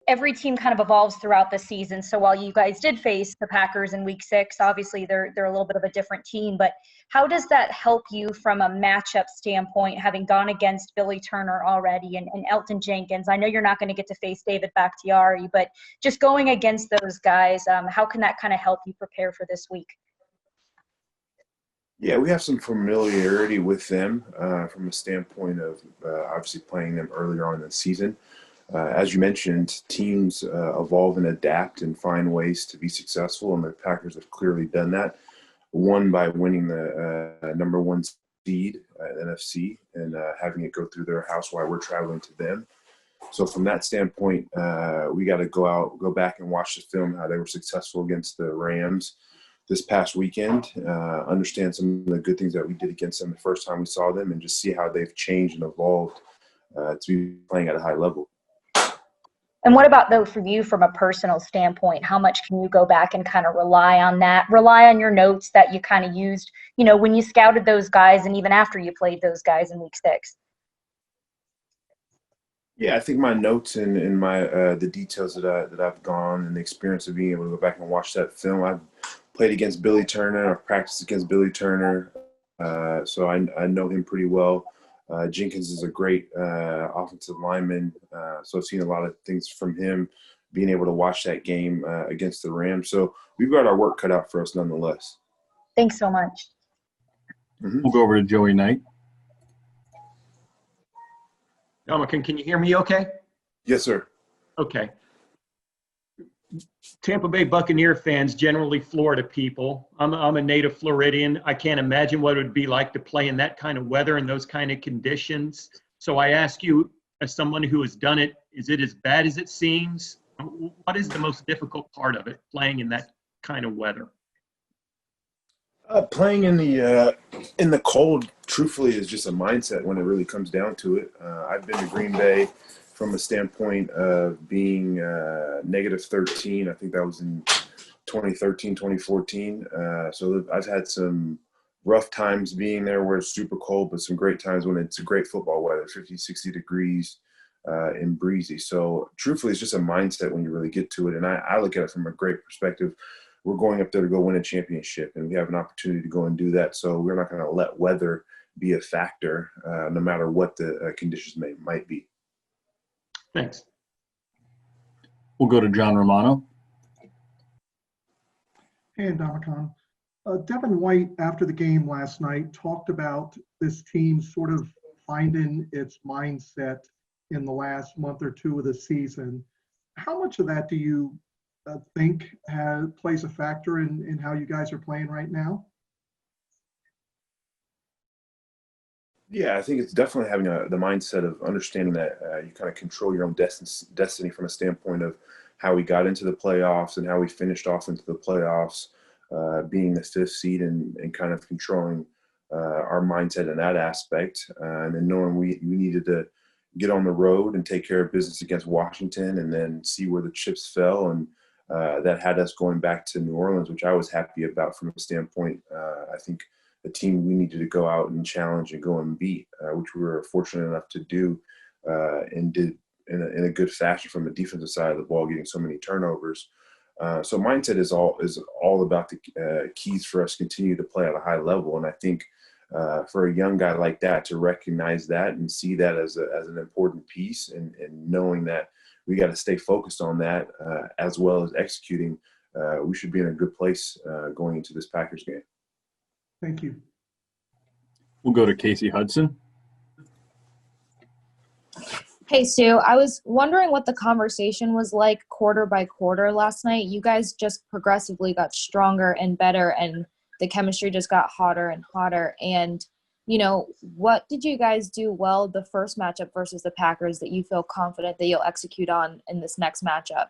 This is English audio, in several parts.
every team kind of evolves throughout the season. So while you guys did face the Packers in week 6, obviously they're a little bit of a different team, but how does that help you from a matchup standpoint, having gone against Billy Turner already and Elton Jenkins? I know you're not going to get to face David Bakhtiari, but just going against those guys, how can that kind of help you prepare for this week? Yeah, we have some familiarity with them from a standpoint of obviously playing them earlier on in the season. As you mentioned, teams evolve and adapt and find ways to be successful, and the Packers have clearly done that. One, by winning the number 1 seed at NFC and having it go through their house while we're traveling to them. So from that standpoint, we got to go back and watch the film, how they were successful against the Rams this past weekend, understand some of the good things that we did against them the first time we saw them, and just see how they've changed and evolved to be playing at a high level. And what about, though, for you from a personal standpoint? How much can you go back and kind of rely on your notes that you kind of used, when you scouted those guys and even after you played those guys in week 6? Yeah, I think my notes and my the details that I've gone and the experience of being able to go back and watch that film. I've played against Billy Turner. I've practiced against Billy Turner, so I know him pretty well. Jenkins is a great offensive lineman, so I've seen a lot of things from him, being able to watch that game against the Rams. So we've got our work cut out for us nonetheless. Thanks so much. Mm-hmm. We'll go over to Joey Knight. Ndamukong, can you hear me okay? Yes, sir. Okay. Tampa Bay Buccaneer fans, generally Florida people. I'm a native Floridian. I can't imagine what it would be like to play in that kind of weather and those kind of conditions. So I ask you, as someone who has done it, is it as bad as it seems? What is the most difficult part of it, playing in that kind of weather? Playing in the cold, truthfully, is just a mindset when it really comes down to it. I've been to Green Bay from a standpoint of being negative 13. I think that was in 2013, 2014. So I've had some rough times being there where it's super cold, but some great times when it's a great football weather, 50, 60 degrees and breezy. So truthfully, it's just a mindset when you really get to it. And I look at it from a great perspective. We're going up there to go win a championship, and we have an opportunity to go and do that. So we're not going to let weather be a factor, no matter what the conditions might be. Thanks. We'll go to John Romano. Hey, Ndamukong. Devin White, after the game last night, talked about this team sort of finding its mindset in the last month or two of the season. How much of that do you think plays a factor in how you guys are playing right now? Yeah, I think it's definitely having the mindset of understanding that you kind of control your own destiny from a standpoint of how we got into the playoffs and how we finished off into the playoffs, being the 5th seed and kind of controlling our mindset in that aspect. And then knowing we needed to get on the road and take care of business against Washington and then see where the chips fell. And that had us going back to New Orleans, which I was happy about from a standpoint. I think a team we needed to go out and challenge and go and beat, which we were fortunate enough to do and did in a good fashion from the defensive side of the ball, getting so many turnovers. So mindset is all about the keys for us to continue to play at a high level. And I think for a young guy like that to recognize that and see that as an important piece and knowing that we got to stay focused on that as well as executing, we should be in a good place going into this Packers game. Thank you. We'll go to Casey Hudson. Hey, Sue, I was wondering what the conversation was like quarter by quarter last night. You guys just progressively got stronger and better, and the chemistry just got hotter and hotter. And, what did you guys do well the first matchup versus the Packers that you feel confident that you'll execute on in this next matchup?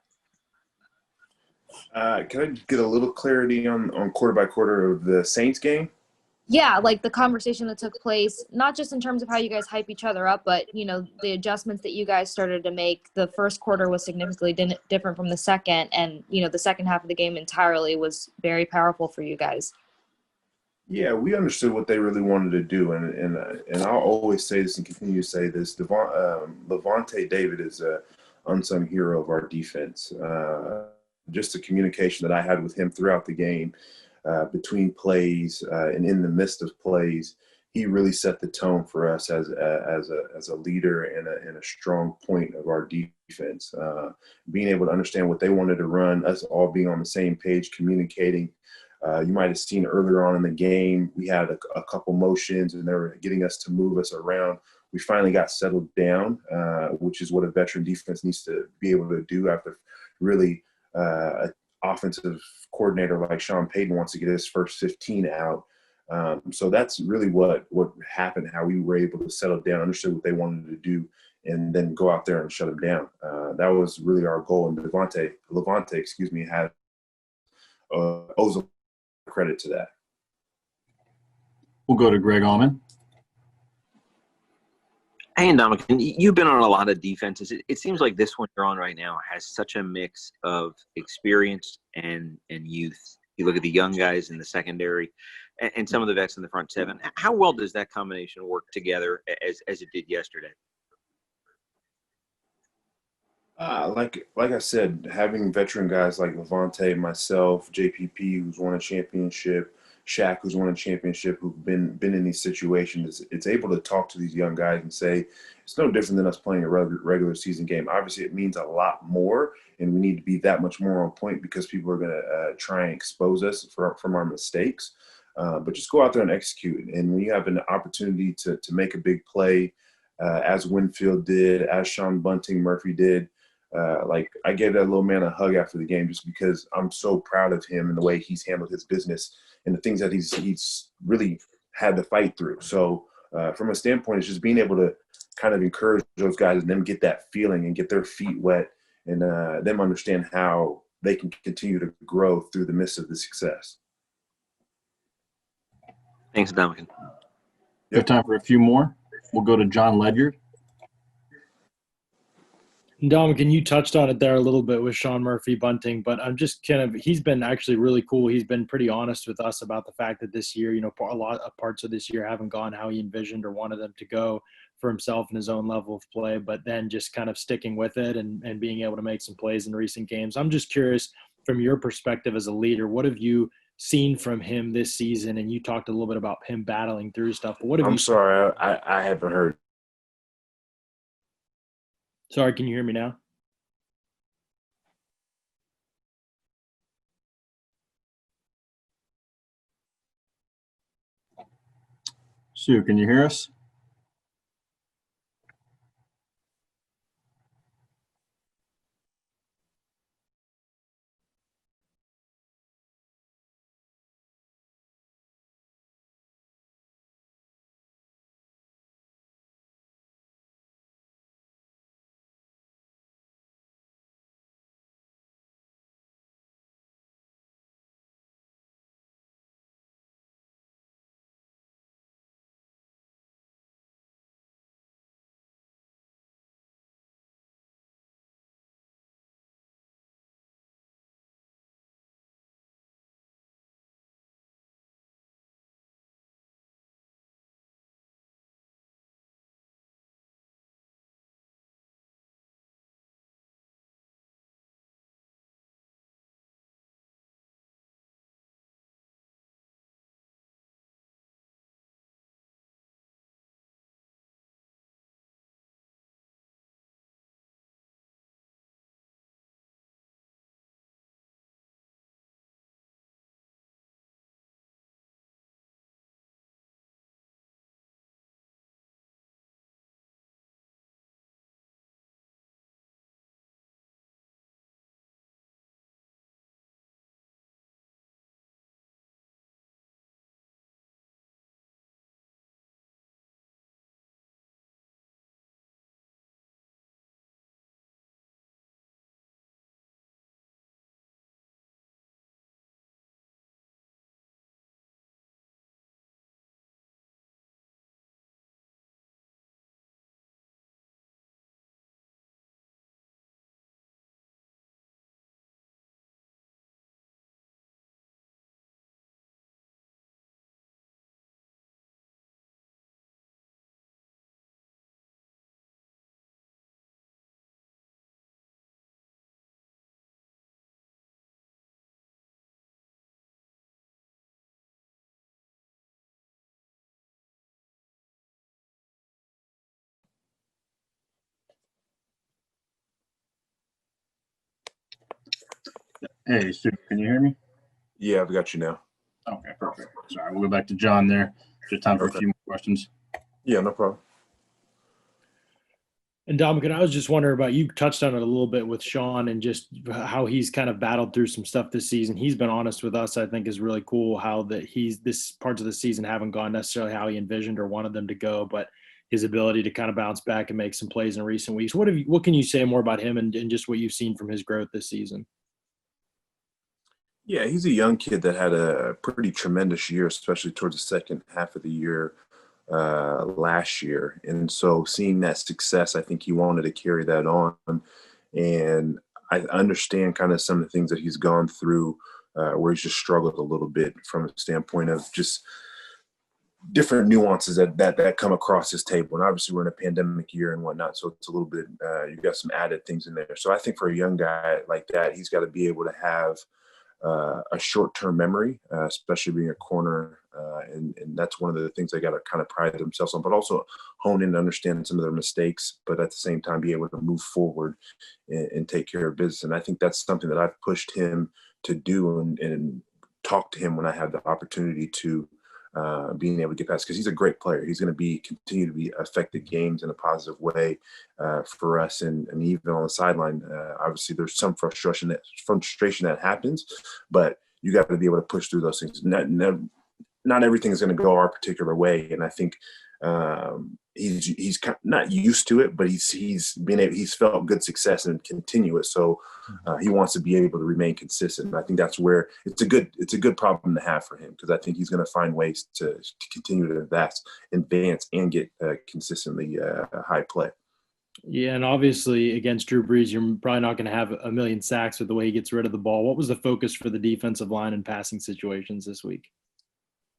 Can I get a little clarity on quarter by quarter of the Saints game? Yeah, like the conversation that took place, not just in terms of how you guys hype each other up, but, the adjustments that you guys started to make. The first quarter was significantly different from the second, and, the second half of the game entirely was very powerful for you guys. Yeah, we understood what they really wanted to do, and I'll always say this and continue to say this. Lavonte David is an unsung hero of our defense. Just the communication that I had with him throughout the game, between plays and in the midst of plays, he really set the tone for us as a leader and a strong point of our defense. Being able to understand what they wanted to run, us all being on the same page, communicating. You might have seen earlier on in the game, we had a couple motions and they were getting us to move us around. We finally got settled down, which is what a veteran defense needs to be able to do after really an offensive coordinator like Sean Payton wants to get his first 15 out. So that's really what happened, how we were able to settle down, understood what they wanted to do, and then go out there and shut them down. That was really our goal. And Lavonte, had owes a credit to that. We'll go to Greg Allman. Hey, Ndamukong, you've been on a lot of defenses. It seems like this one you're on right now has such a mix of experience and youth. You look at the young guys in the secondary and some of the vets in the front seven. How well does that combination work together as it did yesterday? Like I said, having veteran guys like Lavonte, myself, JPP, who's won a championship, Shaq, who's won a championship, who've been in these situations, it's able to talk to these young guys and say, it's no different than us playing a regular season game. Obviously, it means a lot more, and we need to be that much more on point because people are going to try and expose us from our mistakes. But just go out there and execute. And when you have an opportunity to make a big play, as Winfield did, as Sean Bunting Murphy did, like I gave that little man a hug after the game just because I'm so proud of him and the way he's handled his business and the things that he's really had to fight through. So from a standpoint, it's just being able to kind of encourage those guys and them get that feeling and get their feet wet and them understand how they can continue to grow through the midst of the success. Thanks, Ndamukong. We have time for a few more. We'll go to John Ledyard. Ndamukong, you touched on it there a little bit with Sean Murphy Bunting, but I'm just he's been actually really cool. He's been pretty honest with us about the fact that this year, a lot of parts of this year haven't gone how he envisioned or wanted them to go for himself and his own level of play, but then just kind of sticking with it and being able to make some plays in recent games. I'm just curious, from your perspective as a leader, what have you seen from him this season? And you talked a little bit about him battling through stuff, but what have I'm sorry, I haven't heard. Sorry, can you hear me now? Sue, can you hear us? Hey, Sue, can you hear me? Yeah, I've got you now. Okay, perfect. Sorry, we'll go back to John there. Just time for a Okay. few more questions. Yeah, no problem. And Ndamukong, I was just wondering about, you touched on it a little bit with Sean and just how he's kind of battled through some stuff this season. He's been honest with us, I think is really cool, how that this parts of the season haven't gone necessarily how he envisioned or wanted them to go, but his ability to kind of bounce back and make some plays in recent weeks. What can you say more about him and just what you've seen from his growth this season? Yeah, he's a young kid that had a pretty tremendous year, especially towards the second half of the year last year. And so seeing that success, I think he wanted to carry that on. And I understand kind of some of the things that he's gone through where he's just struggled a little bit from a standpoint of just different nuances that come across his table. And obviously we're in a pandemic year and whatnot, so it's a little bit, you've got some added things in there. So I think for a young guy like that, he's got to be able to have a short-term memory, especially being a corner. And that's one of the things they got to kind of pride themselves on, but also hone in and understand some of their mistakes, but at the same time be able to move forward and take care of business. And I think that's something that I've pushed him to do and talk to him when I have the opportunity to being able to get past, because he's a great player. He's going to continue to affect the games in a positive way for us, and even on the sideline. Obviously, there's some frustration that happens, but you got to be able to push through those things. Not everything is going to go our particular way, and I think he's not used to it, but he's felt good success and continue it. So he wants to be able to remain consistent. And I think that's where it's a good problem to have for him, because I think he's going to find ways to continue to advance and get consistently high play. Yeah, and obviously against Drew Brees, you're probably not going to have a million sacks with the way he gets rid of the ball. What was the focus for the defensive line in passing situations this week?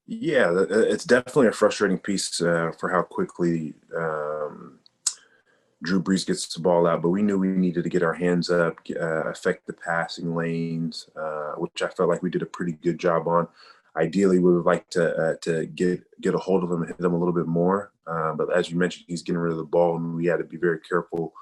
Yeah, it's definitely a frustrating piece for how quickly Drew Brees gets the ball out, but we knew we needed to get our hands up, affect the passing lanes, which I felt like we did a pretty good job on. Ideally, we would like to get a hold of him and hit him a little bit more. But as you mentioned, he's getting rid of the ball, and we had to be very careful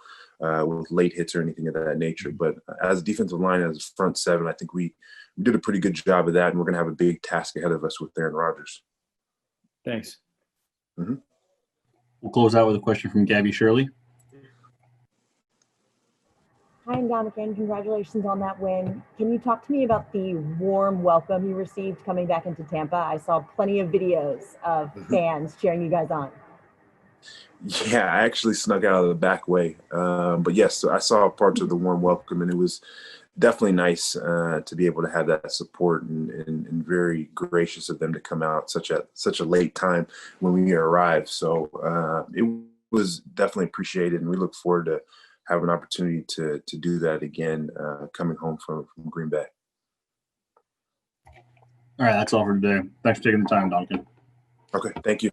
with late hits or anything of that nature. But as a defensive line, as a front seven, I think we did a pretty good job of that, and we're going to have a big task ahead of us with Aaron Rodgers. Thanks. Mm-hmm. We'll close out with a question from Gabby Shirley. Hi, Ndamukong. Congratulations on that win. Can you talk to me about the warm welcome you received coming back into Tampa? I saw plenty of videos of fans cheering you guys on. Yeah, I actually snuck out of the back way. But yes, so I saw parts of the warm welcome, and it was definitely nice to be able to have that support, and very gracious of them to come out such a late time when we arrived. So it was definitely appreciated, and we look forward to have an opportunity to do that again coming home from Green Bay. All right, that's all for today. Thanks for taking the time, Duncan. Okay, thank you.